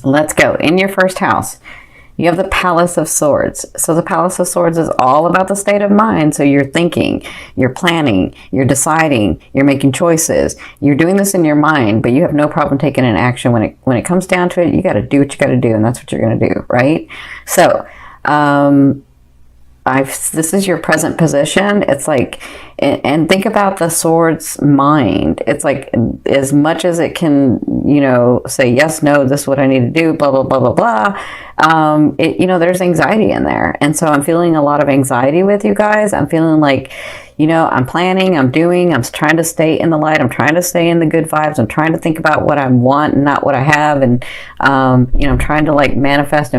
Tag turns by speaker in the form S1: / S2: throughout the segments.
S1: Let's go. In your first house, you have the Palace of Swords. So the Palace of Swords is all about the state of mind. So you're thinking, you're planning, you're deciding, you're making choices. You're doing this in your mind, but you have no problem taking an action. When it comes down to it, you got to do what you got to do, and that's what you're going to do, right? So, this is your present position. It's like, and think about the sword's mind. It's like, as much as it can, say yes, no, this is what I need to do, blah, blah, blah, blah, blah. There's anxiety in there. And so I'm feeling a lot of anxiety with you guys. I'm feeling like, I'm planning, I'm doing, I'm trying to stay in the light. I'm trying to stay in the good vibes. I'm trying to think about what I want and not what I have. And, I'm trying to like manifest.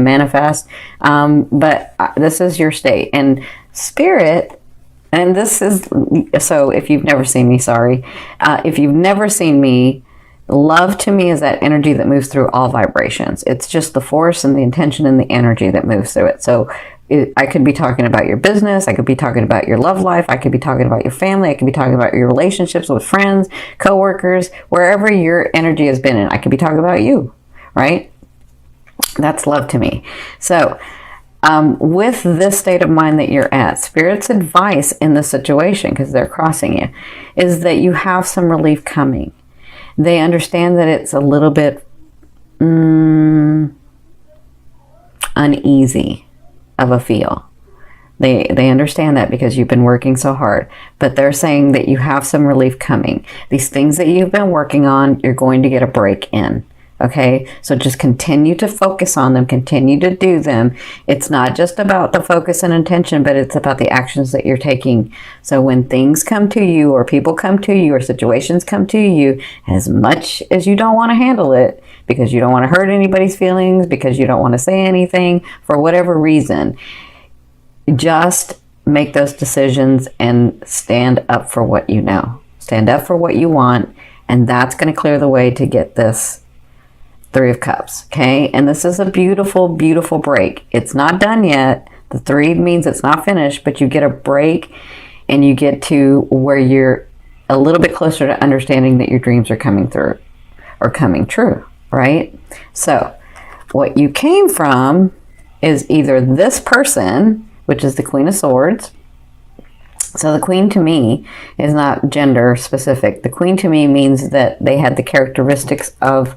S1: But this is your state and spirit. And this is, so if you've never seen me, sorry. If you've never seen me, love to me is that energy that moves through all vibrations. It's just the force and the intention and the energy that moves through it. So I could be talking about your business. I could be talking about your love life. I could be talking about your family. I could be talking about your relationships with friends, coworkers, wherever your energy has been in. I could be talking about you, right? That's love to me. So with this state of mind that you're at, Spirit's advice in this situation, because they're crossing you, is that you have some relief coming. They understand that it's a little bit uneasy of a feel. They understand that because you've been working so hard, but they're saying that you have some relief coming. These things that you've been working on, you're going to get a break in. Okay, so just continue to focus on them, continue to do them. It's not just about the focus and intention, but it's about the actions that you're taking. So when things come to you, or people come to you, or situations come to you, as much as you don't want to handle it, because you don't want to hurt anybody's feelings, because you don't want to say anything, for whatever reason, just make those decisions and stand up for what you know. Stand up for what you want, and that's going to clear the way to get this Three of Cups, okay? And this is a beautiful, beautiful break. It's not done yet. The 3 means it's not finished, but you get a break and you get to where you're a little bit closer to understanding that your dreams are coming through or coming true, right? So what you came from is either this person, which is the Queen of Swords. So the Queen to me is not gender specific. The Queen to me means that they had the characteristics of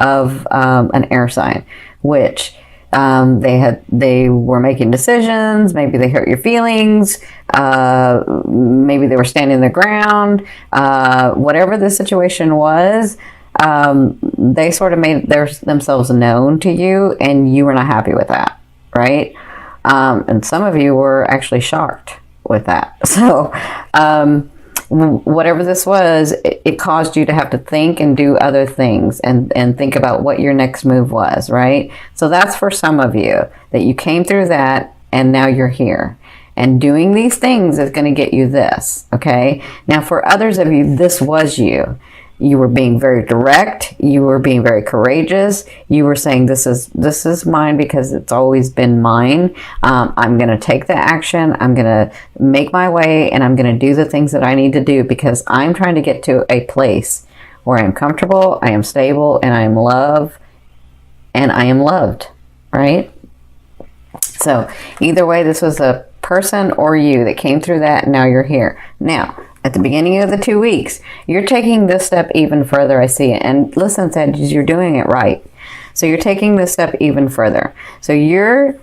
S1: an air sign, which they were making decisions. Maybe they hurt your feelings. Maybe they were standing their ground. Whatever the situation was, they sort of made themselves known to you, and you were not happy with that, right? And some of you were actually shocked with that. So whatever this was, it caused you to have to think and do other things and think about what your next move was, right? So that's for some of you, that you came through that and now you're here. And doing these things is going to get you this, okay? Now for others of you, this was you. You were being very direct. You were being very courageous. You were saying, this is mine because it's always been mine. I'm going to take the action. I'm going to make my way, and I'm going to do the things that I need to do because I'm trying to get to a place where I'm comfortable, I am stable, and I am loved, right? So either way, this was a person or you that came through that, and now you're here. Now, at the beginning of the 2 weeks, you're taking this step even further. I see it. And listen, Sagittarius, you're doing it right. So you're taking this step even further. So you're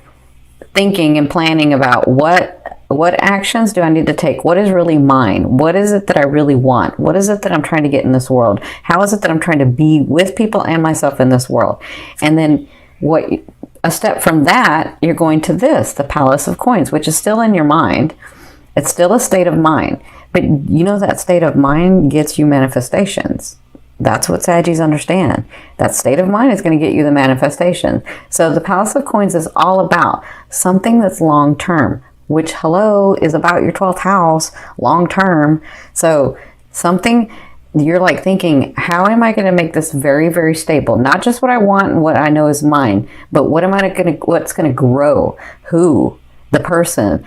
S1: thinking and planning about what actions do I need to take? What is really mine? What is it that I really want? What is it that I'm trying to get in this world? How is it that I'm trying to be with people and myself in this world? And then a step from that, you're going to the Palace of Coins, which is still in your mind. It's still a state of mind. But you know that state of mind gets you manifestations. That's what Saggies understand. That state of mind is going to get you the manifestation. So the Palace of Coins is all about something that's long term, which, is about your 12th house, long term. So something you're like thinking, how am I going to make this very, very stable? Not just what I want and what I know is mine, but what's going to grow? Who? The person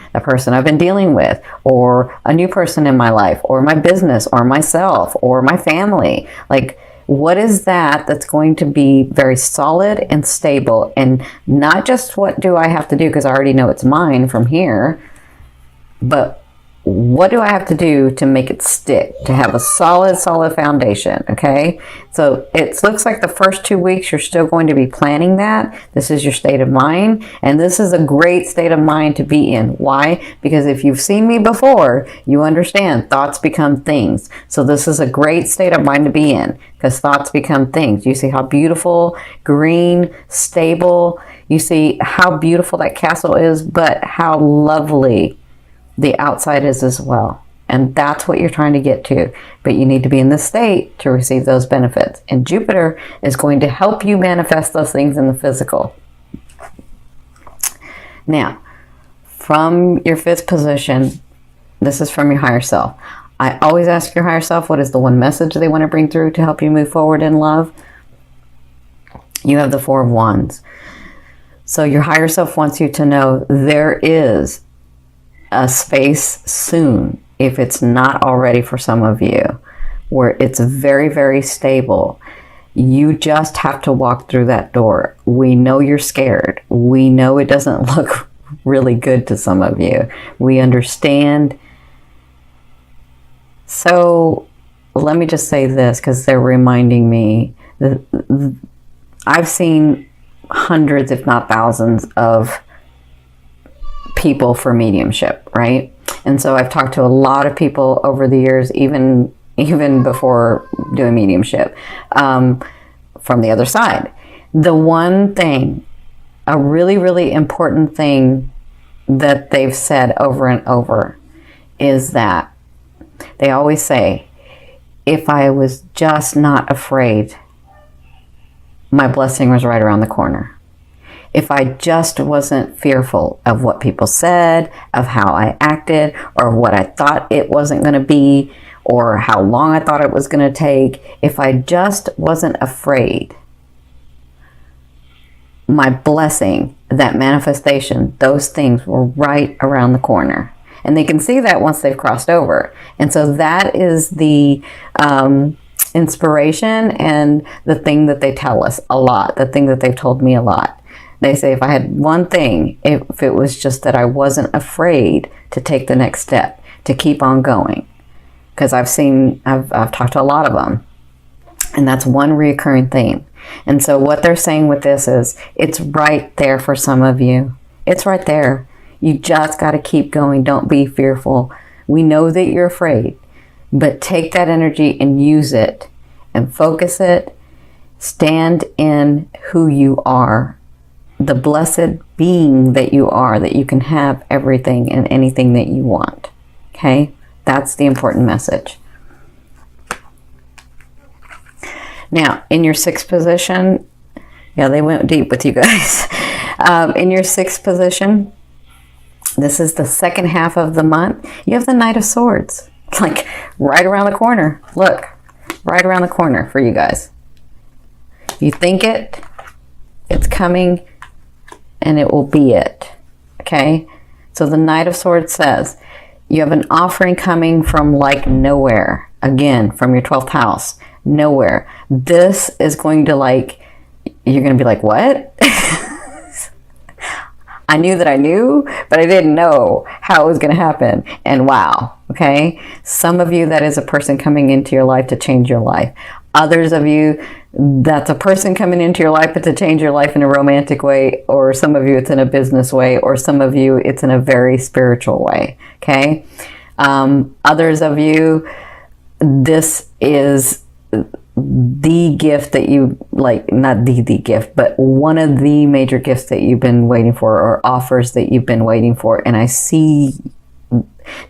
S1: I've been dealing with, or a new person in my life, or my business, or myself, or my family. Like, What is that that's going to be very solid and stable, and not just what do I have to do because I already know it's mine from here, but what do I have to do to make it stick, to have a solid foundation, okay? So it looks like the first 2 weeks you're still going to be planning that. This is your state of mind, and this is a great state of mind to be in. Why? Because if you've seen me before, you understand thoughts become things. So this is a great state of mind to be in, because thoughts become things. You see how beautiful, green, stable, you see how beautiful that castle is, but how lovely the outside is as well. And that's what you're trying to get to. But you need to be in this state to receive those benefits. And Jupiter is going to help you manifest those things in the physical. Now, from your 5th position, this is from your higher self. I always ask your higher self, what is the one message they want to bring through to help you move forward in love? You have the 4 of Wands. So your higher self wants you to know there is a space soon, if it's not already for some of you, where it's very, very stable. You just have to walk through that door. We know you're scared. We know it doesn't look really good to some of you. We understand. So let me just say this, because they're reminding me that I've seen hundreds, if not thousands, of people for mediumship, right? And so I've talked to a lot of people over the years, even before doing mediumship, from the other side. The one thing, a really, really important thing that they've said over and over is that they always say, if I was just not afraid, my blessing was right around the corner. If I just wasn't fearful of what people said, of how I acted, or what I thought it wasn't going to be, or how long I thought it was going to take, if I just wasn't afraid, my blessing, that manifestation, those things were right around the corner. And they can see that once they've crossed over. And so that is the inspiration and the thing that they tell us a lot, the thing that they've told me a lot. They say if I had one thing, if it was just that I wasn't afraid to take the next step, to keep on going. Because I've talked to a lot of them. And that's one reoccurring theme. And so what they're saying with this is, it's right there for some of you. It's right there. You just got to keep going. Don't be fearful. We know that you're afraid, but take that energy and use it and focus it. Stand in who you are. The blessed being that you are, that you can have everything and anything that you want. Okay? That's the important message. Now, in your 6th position, yeah, they went deep with you guys. In your 6th position, this is the second half of the month. You have the Knight of Swords. Like right around the corner. Look, right around the corner for you guys. You think it, it's coming, and it will be it. Okay? So the Knight of Swords says, you have an offering coming from like nowhere. Again, from your 12th house. Nowhere. This is going to you're going to be like, what? I knew that I knew, but I didn't know how it was going to happen. And wow. Okay? Some of you, that is a person coming into your life to change your life. Others of you, that's a person coming into your life, but to change your life in a romantic way, or some of you it's in a business way, or some of you it's in a very spiritual way. Okay? Others of you, this is the gift that you not the gift, but one of the major gifts that you've been waiting for, or offers that you've been waiting for. And I see,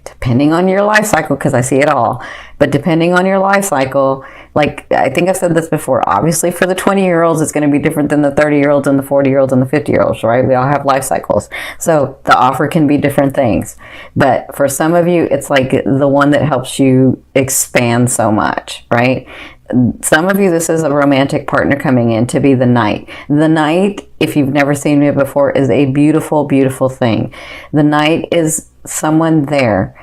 S1: depending on your life cycle, because I see it all, but depending on your life cycle, I think I've said this before, obviously for the 20-year-olds, it's going to be different than the 30-year-olds and the 40-year-olds and the 50-year-olds, right? We all have life cycles. So the offer can be different things. But for some of you, it's like the one that helps you expand so much, right? Some of you, this is a romantic partner coming in to be the Knight. The Knight, if you've never seen it before, is a beautiful, beautiful thing. The Knight is someone there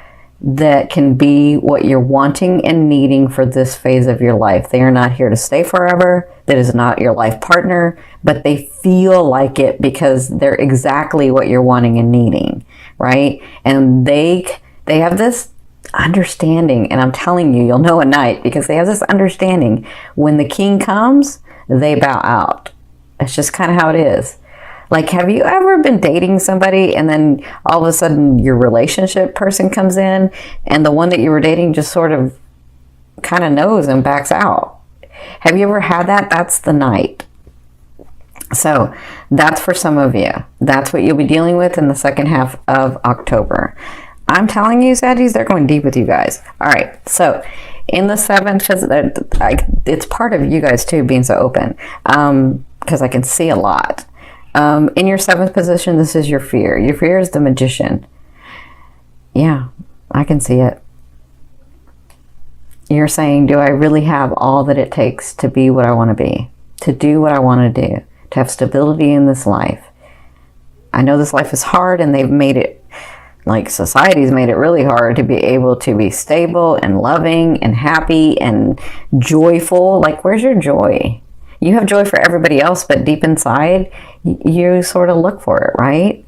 S1: that can be what you're wanting and needing for this phase of your life. They are not here to stay forever. That is not your life partner, but they feel like it because they're exactly what you're wanting and needing, right? And they have this understanding, and I'm telling you, you'll know at night, because they have this understanding. When the king comes, they bow out. It's just kind of how it is. Like, have you ever been dating somebody and then all of a sudden your relationship person comes in and the one that you were dating just sort of kind of knows and backs out? Have you ever had that? That's the night. So that's for some of you. That's what you'll be dealing with in the second half of October. I'm telling you, Saggies, they're going deep with you guys. All right. So in the seventh, it's part of you guys too being so open, because I can see a lot. In your seventh position, this is your fear. Your fear is the Magician. Yeah, I can see it. You're saying, do I really have all that it takes to be what I want to be? To do what I want to do? To have stability in this life? I know this life is hard, and they've made it, like society's made it really hard to be able to be stable and loving and happy and joyful. Like, where's your joy? You have joy for everybody else, but deep inside, you sort of look for it, right?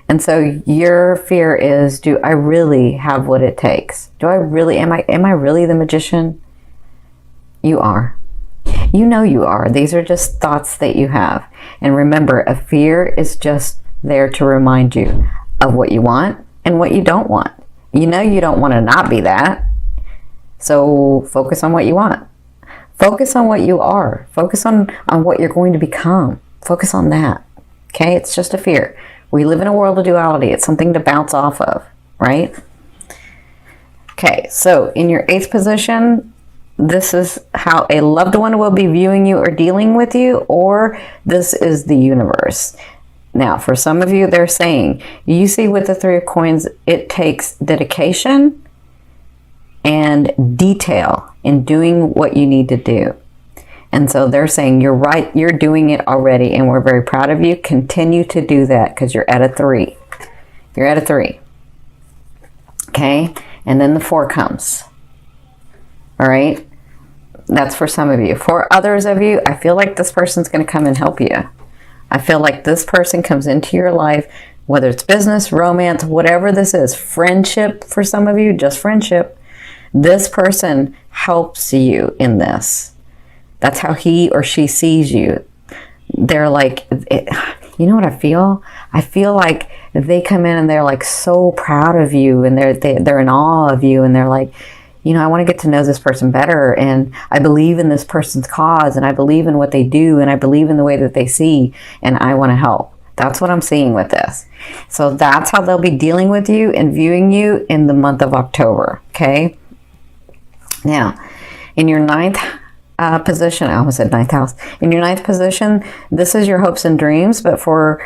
S1: And so your fear is, do I really have what it takes? Do I really, am I really the Magician? You are. You know you are. These are just thoughts that you have. And remember, a fear is just there to remind you of what you want and what you don't want. You know you don't want to not be that. So focus on what you want. Focus on what you are. Focus on what you're going to become. Focus on that. Okay? It's just a fear. We live in a world of duality. It's something to bounce off of, right? Okay, so in your eighth position, this is how a loved one will be viewing you or dealing with you, or this is the universe. Now, for some of you, they're saying, you see with the Three of Coins, it takes dedication and detail in doing what you need to do. And so they're saying, you're right, you're doing it already, and we're very proud of you. Continue to do that, because you're at a 3. You're at a 3. Okay? And then the 4 comes. All right? That's for some of you. For others of you, I feel like this person's going to come and help you. I feel like this person comes into your life, whether it's business, romance, whatever this is, friendship for some of you, just friendship. This person helps you in this. That's how he or she sees you. They're like, you know what I feel? I feel like they come in and they're like so proud of you, and they're in awe of you, and they're like, you know, I want to get to know this person better, and I believe in this person's cause, and I believe in what they do, and I believe in the way that they see, and I want to help. That's what I'm seeing with this. So that's how they'll be dealing with you and viewing you in the month of October, okay? Now, in your ninth position, I almost said ninth house. In your ninth position, this is your hopes and dreams. But for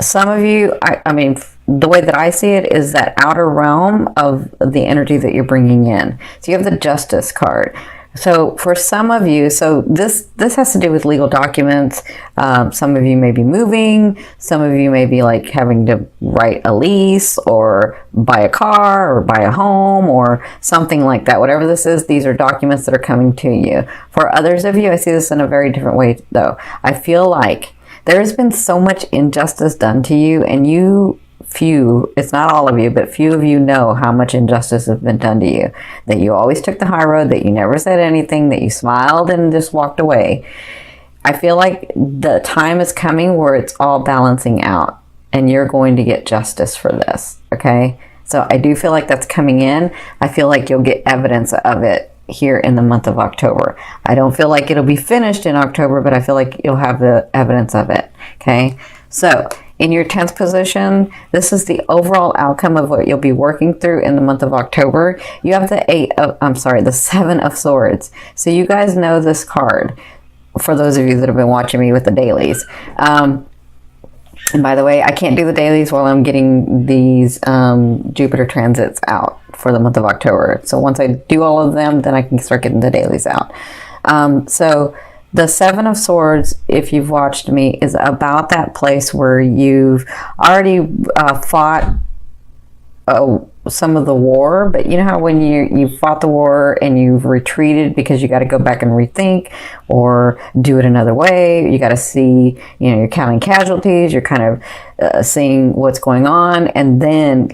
S1: some of you, I mean, the way that I see it is that outer realm of the energy that you're bringing in. So you have the Justice card. So for some of you, so this has to do with legal documents. Some of you may be moving. Some of you may be like having to write a lease or buy a car or buy a home or something like that. Whatever this is, these are documents that are coming to you. For others of you, I see this in a very different way though. I feel like there has been so much injustice done to you, and it's not all of you, but few of you know how much injustice has been done to you. That you always took the high road, that you never said anything, that you smiled and just walked away. I feel like the time is coming where it's all balancing out, and you're going to get justice for this, okay? So I do feel like that's coming in. I feel like you'll get evidence of it here in the month of October. I don't feel like it'll be finished in October, but I feel like you'll have the evidence of it, okay? So in your 10th position, this is the overall outcome of what you'll be working through in the month of October. You have the 7 of Swords. So you guys know this card, for those of you that have been watching me with the dailies. And by the way, I can't do the dailies while I'm getting these Jupiter transits out for the month of October. So once I do all of them, then I can start getting the dailies out. So the 7 of Swords, if you've watched me, is about that place where you've already fought some of the war, but you know how when you fought the war and you've retreated because you got to go back and rethink or do it another way. You got to see, you know, you're counting casualties, you're kind of seeing what's going on, and then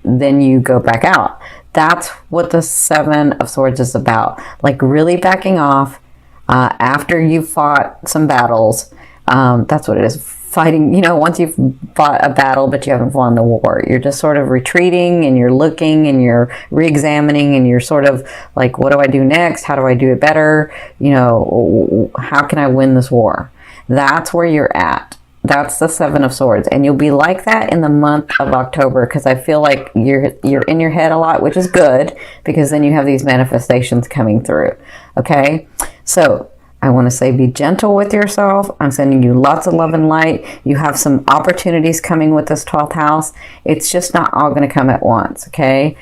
S1: then you go back out. That's what the Seven of Swords is about. Like really backing off after you've fought some battles. That's what it is. Fighting, you know, once you've fought a battle but you haven't won the war, you're just sort of retreating and you're looking and you're re-examining and you're sort of like, what do I do next? How do I do it better? You know, how can I win this war? That's where you're at. That's the Seven of Swords, and you'll be like that in the month of October, because I feel like you're in your head a lot, which is good, because then you have these manifestations coming through. Okay, so I want to say be gentle with yourself. I'm sending you lots of love and light. You have some opportunities coming with this 12th house. It's just not all going to come at once, okay?